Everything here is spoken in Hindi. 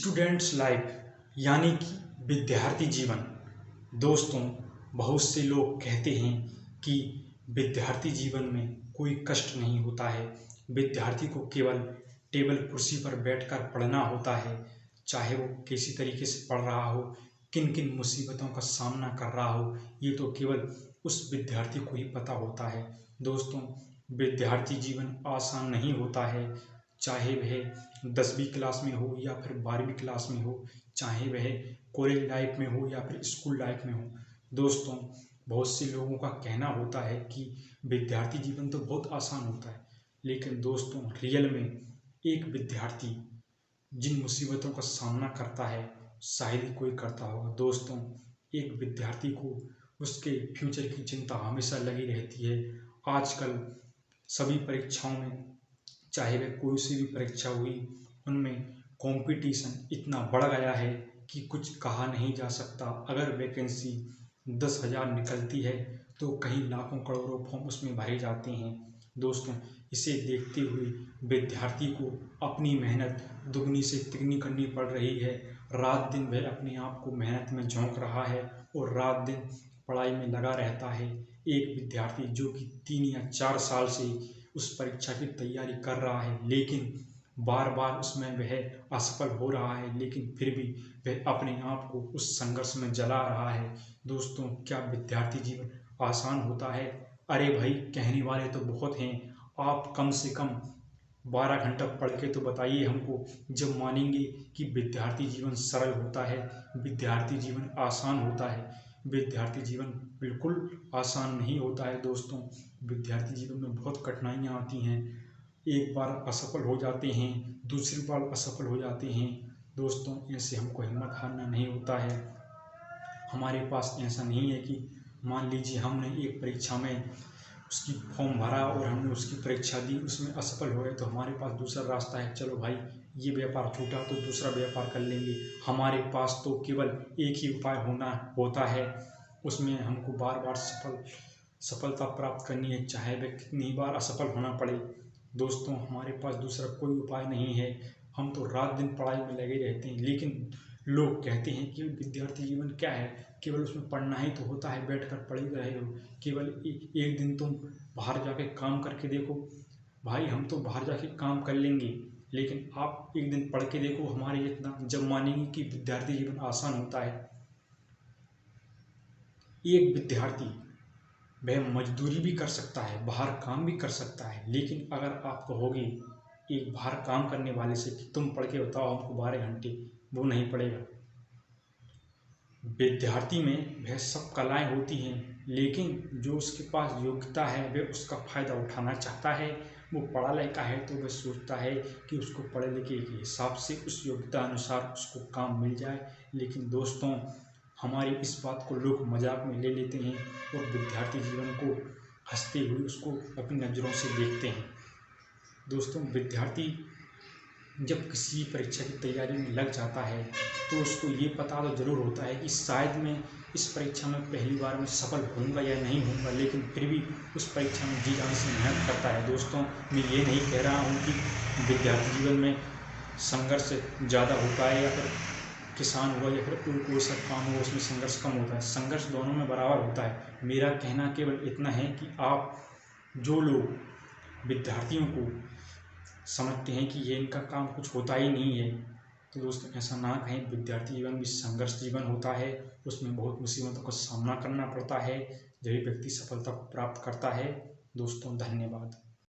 स्टूडेंट्स लाइफ यानी कि विद्यार्थी जीवन। दोस्तों, बहुत से लोग कहते हैं कि विद्यार्थी जीवन में कोई कष्ट नहीं होता है। विद्यार्थी को केवल टेबल कुर्सी पर बैठकर पढ़ना होता है। चाहे वो किसी तरीके से पढ़ रहा हो, किन किन मुसीबतों का सामना कर रहा हो, ये तो केवल उस विद्यार्थी को ही पता होता है। दोस्तों, विद्यार्थी जीवन आसान नहीं होता है। चाहे वह 10वीं क्लास में हो या फिर 12वीं क्लास में हो, चाहे वह कॉलेज लाइफ में हो या फिर स्कूल लाइफ में हो। दोस्तों, बहुत से लोगों का कहना होता है कि विद्यार्थी जीवन तो बहुत आसान होता है, लेकिन दोस्तों रियल में एक विद्यार्थी जिन मुसीबतों का सामना करता है शायद ही कोई करता होगा। दोस्तों, एक विद्यार्थी को उसके फ्यूचर की चिंता हमेशा लगी रहती है। आजकल सभी परीक्षाओं में, चाहे वह कोई सी भी परीक्षा हुई, उनमें कंपटीशन इतना बढ़ गया है कि कुछ कहा नहीं जा सकता। अगर वैकेंसी 10,000 निकलती है तो कई लाखों करोड़ों फॉर्म उसमें भरे जाते हैं। दोस्तों, इसे देखते हुए विद्यार्थी को अपनी मेहनत दुगनी से तिगनी करनी पड़ रही है। रात दिन वह अपने आप को मेहनत में झोंक रहा है और रात दिन पढ़ाई में लगा रहता है। एक विद्यार्थी जो कि 3 या 4 साल से उस परीक्षा की तैयारी कर रहा है, लेकिन बार बार उसमें वह असफल हो रहा है, लेकिन फिर भी वह अपने आप को उस संघर्ष में जला रहा है। दोस्तों, क्या विद्यार्थी जीवन आसान होता है? अरे भाई, कहने वाले तो बहुत हैं। आप कम से कम 12 घंटा पढ़ के तो बताइए हमको, जब मानेंगे कि विद्यार्थी जीवन सरल होता है, विद्यार्थी जीवन आसान होता है। विद्यार्थी जीवन बिल्कुल आसान नहीं होता है। दोस्तों, विद्यार्थी जीवन में बहुत कठिनाइयाँ आती हैं। एक बार असफल हो जाते हैं, दूसरी बार असफल हो जाते हैं। दोस्तों, ऐसे हमको हिम्मत हारना नहीं होता है। हमारे पास ऐसा नहीं है कि मान लीजिए हमने एक परीक्षा में उसकी फॉर्म भरा और हमने उसकी परीक्षा दी, उसमें असफल हो गए तो हमारे पास दूसरा रास्ता है, चलो भाई ये व्यापार छूटा तो दूसरा व्यापार कर लेंगे। हमारे पास तो केवल एक ही उपाय होता है, उसमें हमको बार बार सफलता प्राप्त करनी है, चाहे वह कितनी बार असफल होना पड़े। दोस्तों, हमारे पास दूसरा कोई उपाय नहीं है। हम तो रात दिन पढ़ाई में लगे रहते हैं, लेकिन लोग कहते हैं कि विद्यार्थी जीवन क्या है, केवल उसमें पढ़ना ही तो होता है, बैठकर पढ़ ही रहे हो। केवल एक दिन तुम बाहर जाके काम करके देखो। भाई, हम तो बाहर जाके काम कर लेंगे, लेकिन आप एक दिन पढ़ के देखो हमारे जितना, जब मानेंगे कि विद्यार्थी जीवन आसान होता है। एक विद्यार्थी वह मजदूरी भी कर सकता है, बाहर काम भी कर सकता है, लेकिन अगर आप कहोगे एक बाहर काम करने वाले से कि तुम पढ़ के बताओ हमको 12 घंटे, वो नहीं पढ़ेगा। विद्यार्थी में वह सब कलाएं होती हैं, लेकिन जो उसके पास योग्यता है वह उसका फ़ायदा उठाना चाहता है। वो पढ़ा लिखा है तो वह सोचता है कि उसको पढ़े लिखे के हिसाब से उस योग्यता अनुसार उसको काम मिल जाए। लेकिन दोस्तों, हमारी इस बात को लोग मजाक में ले लेते हैं और विद्यार्थी जीवन को हंसते हुए उसको अपनी नज़रों से देखते हैं। दोस्तों, विद्यार्थी जब किसी परीक्षा की तैयारी में लग जाता है तो उसको ये पता तो ज़रूर होता है कि शायद मैं इस परीक्षा में पहली बार में सफल होऊंगा या नहीं होऊंगा, लेकिन फिर भी उस परीक्षा में जी जान से मेहनत करता है। दोस्तों, मैं ये नहीं कह रहा हूँ कि विद्यार्थी जीवन में संघर्ष ज़्यादा होता है, या फिर किसान हुआ या फिर कोई सा काम हुआ उसमें संघर्ष कम होता है। संघर्ष दोनों में बराबर होता है। मेरा कहना केवल इतना है कि आप जो लोग विद्यार्थियों को समझते हैं कि ये इनका काम कुछ होता ही नहीं है, तो दोस्तों ऐसा ना कहें। विद्यार्थी जीवन भी संघर्ष जीवन होता है, उसमें बहुत मुसीबतों का सामना करना पड़ता है, जब व्यक्ति सफलता को प्राप्त करता है। दोस्तों, धन्यवाद।